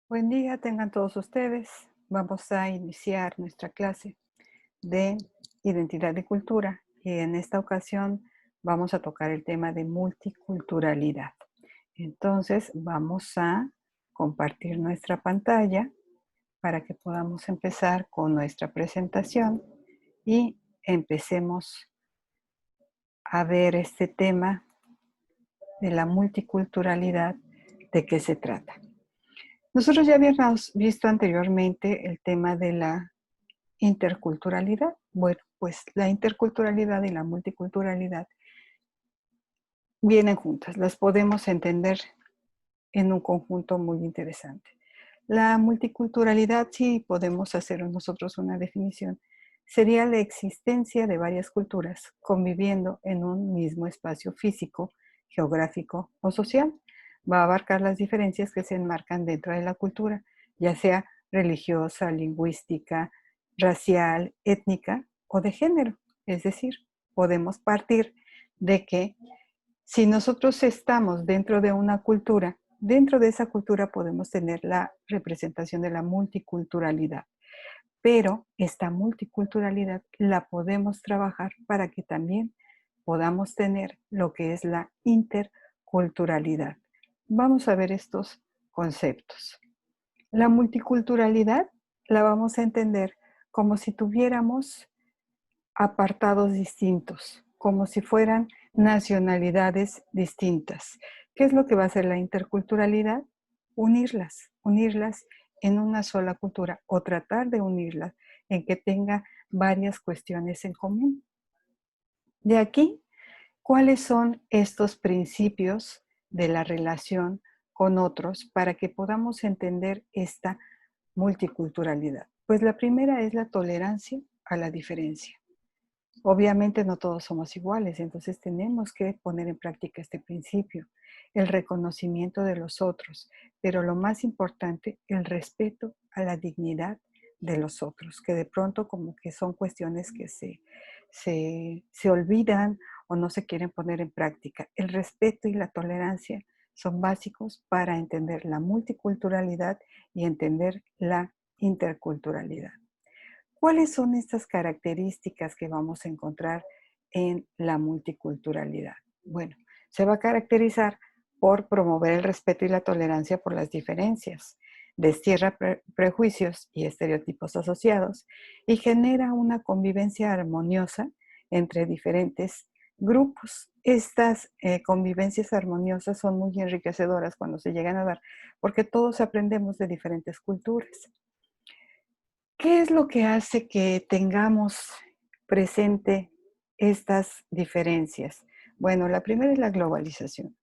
Buen día, tengan todos ustedes. Vamos a iniciar nuestra clase de identidad y cultura y en esta ocasión vamos a tocar el tema de multiculturalidad. Entonces vamos a compartir nuestra pantalla para que podamos empezar con nuestra presentación y empecemos a ver este tema de la multiculturalidad, de qué se trata. Nosotros ya habíamos visto anteriormente el tema de la interculturalidad. Bueno, pues la interculturalidad y la multiculturalidad vienen juntas, las podemos entender en un conjunto muy interesante. La multiculturalidad, si podemos hacer nosotros una definición, sería la existencia de varias culturas conviviendo en un mismo espacio físico, geográfico o social. Va a abarcar las diferencias que se enmarcan dentro de la cultura, ya sea religiosa, lingüística, racial, étnica o de género. Es decir, podemos partir de que si nosotros estamos dentro de una cultura, dentro de esa cultura podemos tener la representación de la multiculturalidad, pero esta multiculturalidad la podemos trabajar para que también podamos tener lo que es la interculturalidad. Vamos a ver estos conceptos. La multiculturalidad la vamos a entender como si tuviéramos apartados distintos, como si fueran nacionalidades distintas. ¿Qué es lo que va a hacer la interculturalidad? Unirlas en una sola cultura o tratar de unirlas en que tenga varias cuestiones en común. De aquí, ¿cuáles son estos principios de la relación con otros para que podamos entender esta multiculturalidad? Pues la primera es la tolerancia a la diferencia. Obviamente no todos somos iguales, entonces tenemos que poner en práctica este principio, el reconocimiento de los otros, pero lo más importante, el respeto a la dignidad de los otros, que de pronto como que son cuestiones que se olvidan o no se quieren poner en práctica. El respeto y la tolerancia son básicos para entender la multiculturalidad y entender la interculturalidad. ¿Cuáles son estas características que vamos a encontrar en la multiculturalidad? Bueno, se va a caracterizar por promover el respeto y la tolerancia por las diferencias, destierra prejuicios y estereotipos asociados y genera una convivencia armoniosa entre diferentes grupos. Estas convivencias armoniosas son muy enriquecedoras cuando se llegan a dar porque todos aprendemos de diferentes culturas. ¿Qué es lo que hace que tengamos presente estas diferencias? Bueno, la primera es la globalización.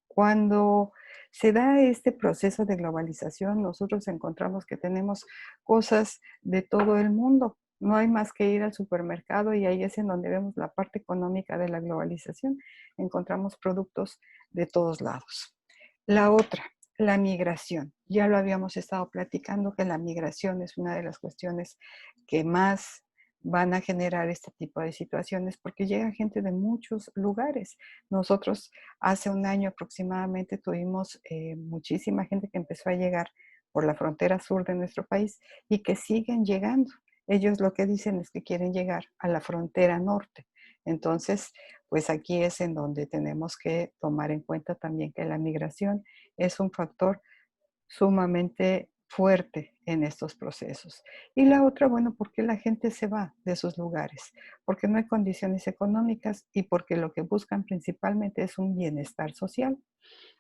Cuando se da este proceso de globalización, nosotros encontramos que tenemos cosas de todo el mundo. No hay más que ir al supermercado y ahí es en donde vemos la parte económica de la globalización. Encontramos productos de todos lados. La otra, la migración. Ya lo habíamos estado platicando que la migración es una de las cuestiones que más van a generar este tipo de situaciones porque llega gente de muchos lugares. Nosotros hace un año aproximadamente tuvimos muchísima gente que empezó a llegar por la frontera sur de nuestro país y que siguen llegando. Ellos lo que dicen es que quieren llegar a la frontera norte. Entonces, pues aquí es en donde tenemos que tomar en cuenta también que la migración es un factor sumamente fuerte en estos procesos. Y la otra, bueno, ¿por qué la gente se va de sus lugares? Porque no hay condiciones económicas y porque lo que buscan principalmente es un bienestar social.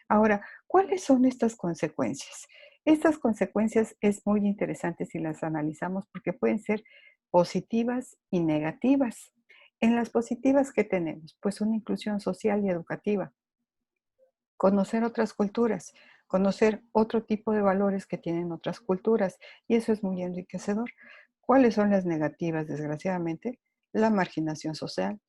Ahora, ¿cuáles son estas consecuencias? Estas consecuencias es muy interesante si las analizamos porque pueden ser positivas y negativas. En las positivas, ¿qué tenemos? Pues una inclusión social y educativa, conocer otras culturas, conocer otro tipo de valores que tienen otras culturas, y eso es muy enriquecedor. ¿Cuáles son las negativas, desgraciadamente? La marginación social,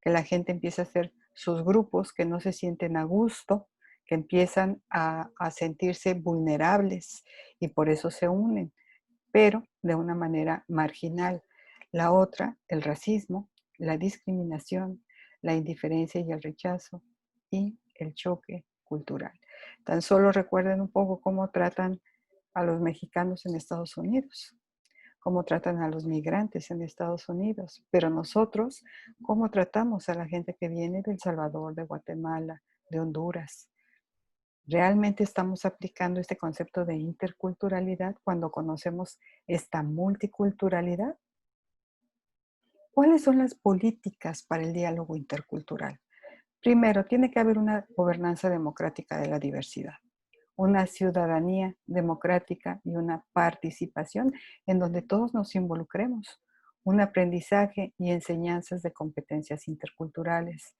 que la gente empieza a hacer sus grupos que no se sienten a gusto, que empiezan a sentirse vulnerables y por eso se unen, pero de una manera marginal. La otra, el racismo, la discriminación, la indiferencia y el rechazo y el choque cultural. Tan solo recuerden un poco cómo tratan a los mexicanos en Estados Unidos, cómo tratan a los migrantes en Estados Unidos, pero nosotros, cómo tratamos a la gente que viene de El Salvador, de Guatemala, de Honduras. ¿Realmente estamos aplicando este concepto de interculturalidad cuando conocemos esta multiculturalidad? ¿Cuáles son las políticas para el diálogo intercultural? Primero, tiene que haber una gobernanza democrática de la diversidad, una ciudadanía democrática y una participación en donde todos nos involucremos, un aprendizaje y enseñanzas de competencias interculturales.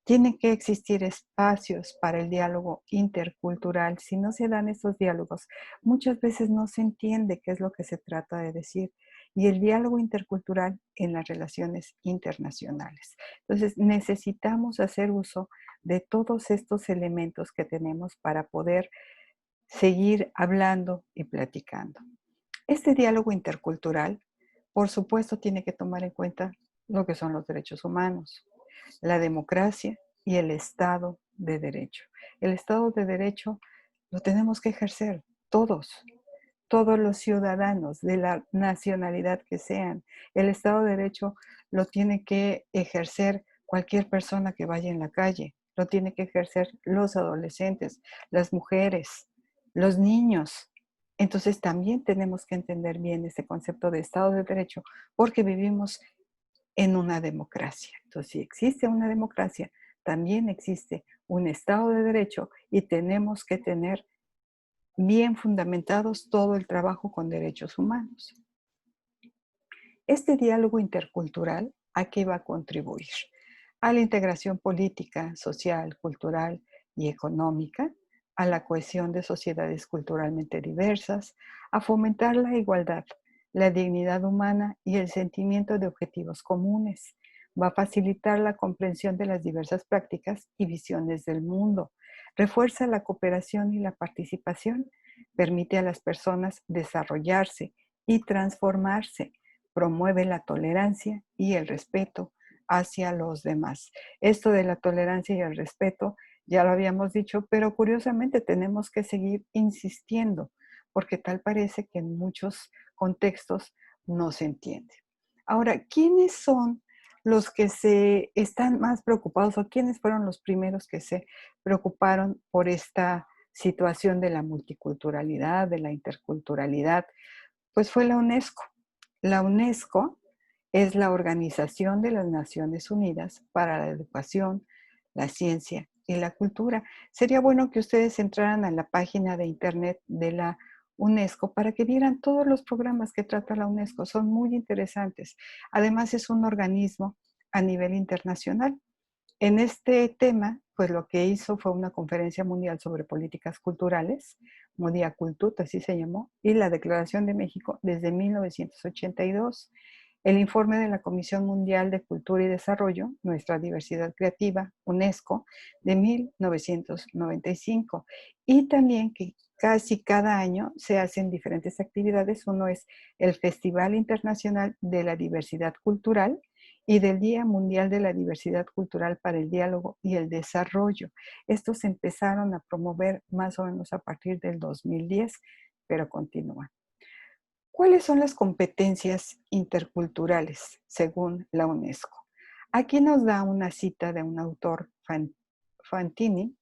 Tienen que existir espacios para el diálogo intercultural. Si no se dan esos diálogos, muchas veces no se entiende qué es lo que se trata de decir. Y el diálogo intercultural en las relaciones internacionales. Entonces, necesitamos hacer uso de todos estos elementos que tenemos para poder seguir hablando y platicando. Este diálogo intercultural, por supuesto, tiene que tomar en cuenta lo que son los derechos humanos, la democracia y el Estado de Derecho. El Estado de Derecho lo tenemos que ejercer todos los ciudadanos de la nacionalidad que sean. El Estado de Derecho lo tiene que ejercer cualquier persona que vaya en la calle, lo tiene que ejercer los adolescentes, las mujeres, los niños. Entonces también tenemos que entender bien este concepto de Estado de Derecho porque vivimos en una democracia. Entonces, si existe una democracia, también existe un Estado de Derecho y tenemos que tener bien fundamentados todo el trabajo con derechos humanos. Este diálogo intercultural, ¿a qué va a contribuir? A la integración política, social, cultural y económica, a la cohesión de sociedades culturalmente diversas, a fomentar la igualdad, la dignidad humana y el sentimiento de objetivos comunes. Va a facilitar la comprensión de las diversas prácticas y visiones del mundo. Refuerza la cooperación y la participación. Permite a las personas desarrollarse y transformarse. Promueve la tolerancia y el respeto hacia los demás. Esto de la tolerancia y el respeto ya lo habíamos dicho, pero curiosamente tenemos que seguir insistiendo, porque tal parece que en muchos contextos no se entiende. Ahora, ¿quiénes son los que se están más preocupados o quiénes fueron los primeros que se preocuparon por esta situación de la multiculturalidad, de la interculturalidad? Pues fue la UNESCO. La UNESCO es la Organización de las Naciones Unidas para la Educación, la Ciencia y la Cultura. Sería bueno que ustedes entraran a la página de internet de la UNESCO para que vieran todos los programas que trata la UNESCO. Son muy interesantes. Además, es un organismo a nivel internacional. En este tema, pues lo que hizo fue una conferencia mundial sobre políticas culturales, Modia Cultut, así se llamó, y la Declaración de México desde 1982, el informe de la Comisión Mundial de Cultura y Desarrollo, Nuestra Diversidad Creativa, UNESCO, de 1995, y también que casi cada año se hacen diferentes actividades. Uno es el Festival Internacional de la Diversidad Cultural, y del Día Mundial de la Diversidad Cultural para el Diálogo y el Desarrollo. Estos se empezaron a promover más o menos a partir del 2010, pero continúan. ¿Cuáles son las competencias interculturales según la UNESCO? Aquí nos da una cita de un autor, Fantini,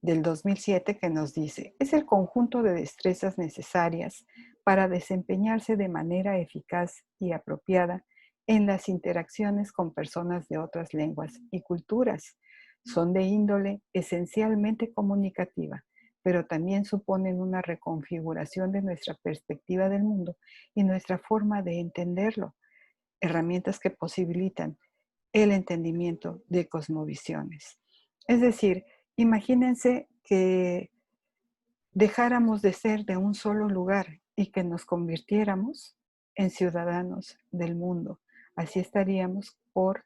del 2007, que nos dice: es el conjunto de destrezas necesarias para desempeñarse de manera eficaz y apropiada en las interacciones con personas de otras lenguas y culturas. Son de índole esencialmente comunicativa, pero también suponen una reconfiguración de nuestra perspectiva del mundo y nuestra forma de entenderlo, herramientas que posibilitan el entendimiento de cosmovisiones. Es decir, imagínense que dejáramos de ser de un solo lugar y que nos convirtiéramos en ciudadanos del mundo. Así estaríamos por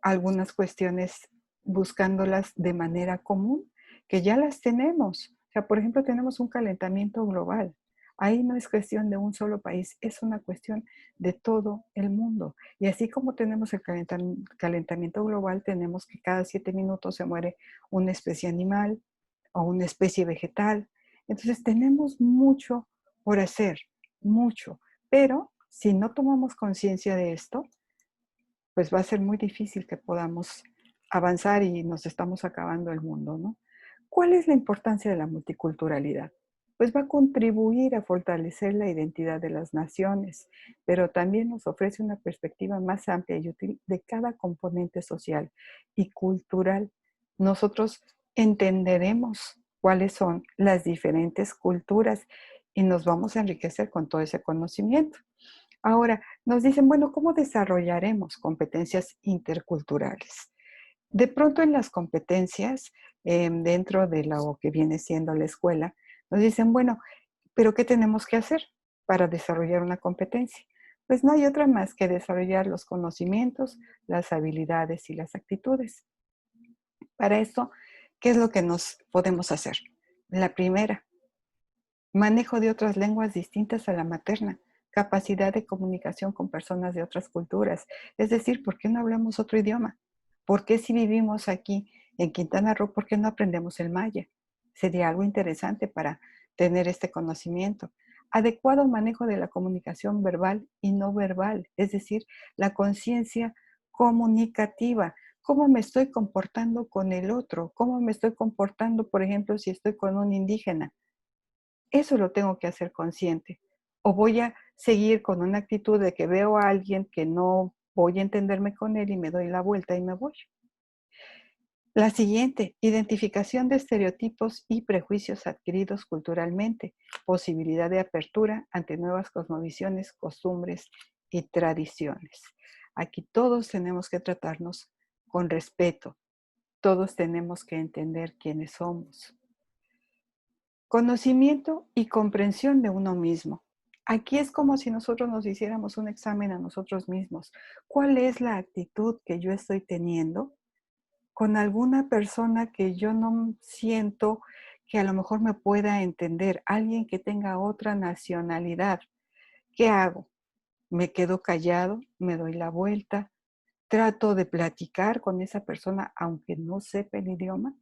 algunas cuestiones buscándolas de manera común, que ya las tenemos. O sea, por ejemplo, tenemos un calentamiento global. Ahí no es cuestión de un solo país, es una cuestión de todo el mundo. Y así como tenemos el calentamiento global, tenemos que cada 7 minutos se muere una especie animal o una especie vegetal. Entonces tenemos mucho por hacer, mucho. Pero si no tomamos conciencia de esto, pues va a ser muy difícil que podamos avanzar y nos estamos acabando el mundo, ¿no? ¿Cuál es la importancia de la multiculturalidad? Pues va a contribuir a fortalecer la identidad de las naciones, pero también nos ofrece una perspectiva más amplia y útil de cada componente social y cultural. Nosotros entenderemos cuáles son las diferentes culturas y nos vamos a enriquecer con todo ese conocimiento. Ahora, nos dicen, bueno, ¿cómo desarrollaremos competencias interculturales? De pronto en las competencias, dentro de lo que viene siendo la escuela, nos dicen, bueno, pero ¿qué tenemos que hacer para desarrollar una competencia? Pues no hay otra más que desarrollar los conocimientos, las habilidades y las actitudes. Para esto, ¿qué es lo que nos podemos hacer? La primera, manejo de otras lenguas distintas a la materna, capacidad de comunicación con personas de otras culturas. Es decir, ¿por qué no hablamos otro idioma? ¿Por qué si vivimos aquí en Quintana Roo, por qué no aprendemos el maya? Sería algo interesante para tener este conocimiento. Adecuado manejo de la comunicación verbal y no verbal, es decir, la conciencia comunicativa. ¿Cómo me estoy comportando con el otro? ¿Cómo me estoy comportando, por ejemplo, si estoy con un indígena? Eso lo tengo que hacer consciente. O voy a seguir con una actitud de que veo a alguien que no voy a entenderme con él y me doy la vuelta y me voy. La siguiente, identificación de estereotipos y prejuicios adquiridos culturalmente, posibilidad de apertura ante nuevas cosmovisiones, costumbres y tradiciones. Aquí todos tenemos que tratarnos con respeto, todos tenemos que entender quiénes somos. Conocimiento y comprensión de uno mismo. Aquí es como si nosotros nos hiciéramos un examen a nosotros mismos. ¿Cuál es la actitud que yo estoy teniendo con alguna persona que yo no siento que a lo mejor me pueda entender? Alguien que tenga otra nacionalidad. ¿Qué hago? ¿Me quedo callado? ¿Me doy la vuelta? ¿Trato de platicar con esa persona aunque no sepa el idioma?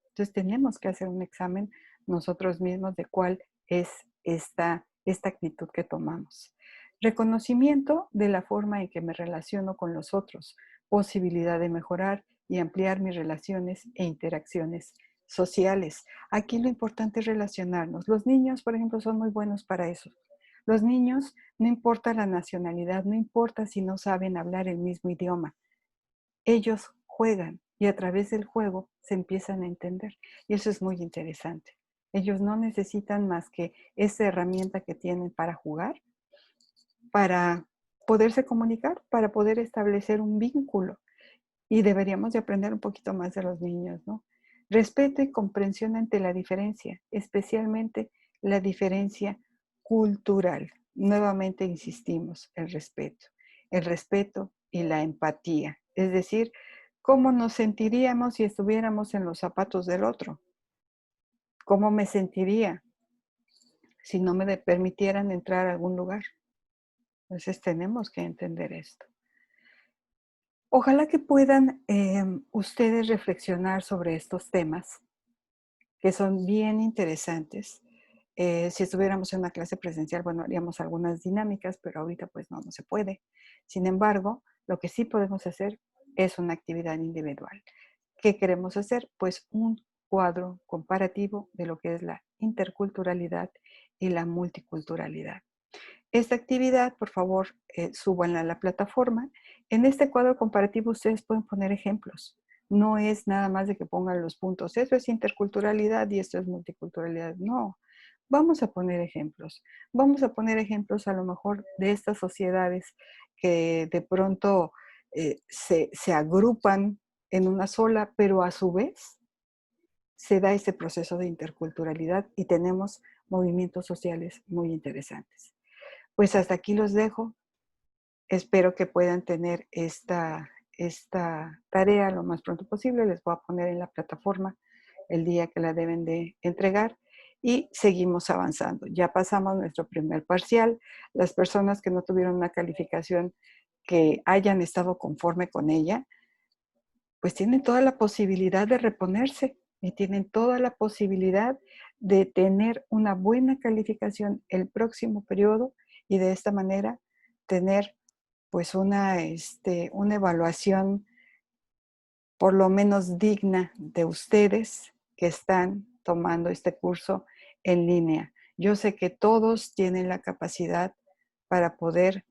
Entonces tenemos que hacer un examen nosotros mismos de cuál es esta actitud que tomamos. Reconocimiento de la forma en que me relaciono con los otros, posibilidad de mejorar y ampliar mis relaciones e interacciones sociales. Aquí lo importante es relacionarnos. Los niños, por ejemplo, son muy buenos para eso. Los niños, no importa la nacionalidad, no importa si no saben hablar el mismo idioma, ellos juegan y a través del juego se empiezan a entender. Y eso es muy interesante. Ellos no necesitan más que esa herramienta que tienen para jugar, para poderse comunicar, para poder establecer un vínculo. Y deberíamos de aprender un poquito más de los niños, ¿no? Respeto y comprensión ante la diferencia, especialmente la diferencia cultural. Nuevamente insistimos, el respeto y la empatía. Es decir, ¿cómo nos sentiríamos si estuviéramos en los zapatos del otro? ¿Cómo me sentiría si no me permitieran entrar a algún lugar? Entonces tenemos que entender esto. Ojalá que puedan ustedes reflexionar sobre estos temas que son bien interesantes. Si estuviéramos en una clase presencial, bueno, haríamos algunas dinámicas, pero ahorita pues no se puede. Sin embargo, lo que sí podemos hacer es una actividad individual. ¿Qué queremos hacer? Pues un cuadro comparativo de lo que es la interculturalidad y la multiculturalidad. Esta actividad, por favor, súbanla a la plataforma. En este cuadro comparativo ustedes pueden poner ejemplos. No es nada más de que pongan los puntos. Eso es interculturalidad y esto es multiculturalidad. No. Vamos a poner ejemplos. Vamos a poner ejemplos a lo mejor de estas sociedades que de pronto se agrupan en una sola, pero a su vez se da este proceso de interculturalidad y tenemos movimientos sociales muy interesantes. Pues hasta aquí los dejo. Espero que puedan tener esta tarea lo más pronto posible. Les voy a poner en la plataforma el día que la deben de entregar y seguimos avanzando. Ya pasamos nuestro primer parcial. Las personas que no tuvieron una calificación que hayan estado conforme con ella, pues tienen toda la posibilidad de reponerse y tienen toda la posibilidad de tener una buena calificación el próximo periodo y de esta manera tener pues una evaluación por lo menos digna de ustedes que están tomando este curso en línea. Yo sé que todos tienen la capacidad para poder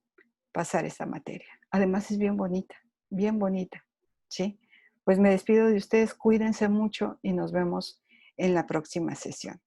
pasar esta materia. Además es bien bonita, ¿sí? Pues me despido de ustedes, cuídense mucho y nos vemos en la próxima sesión.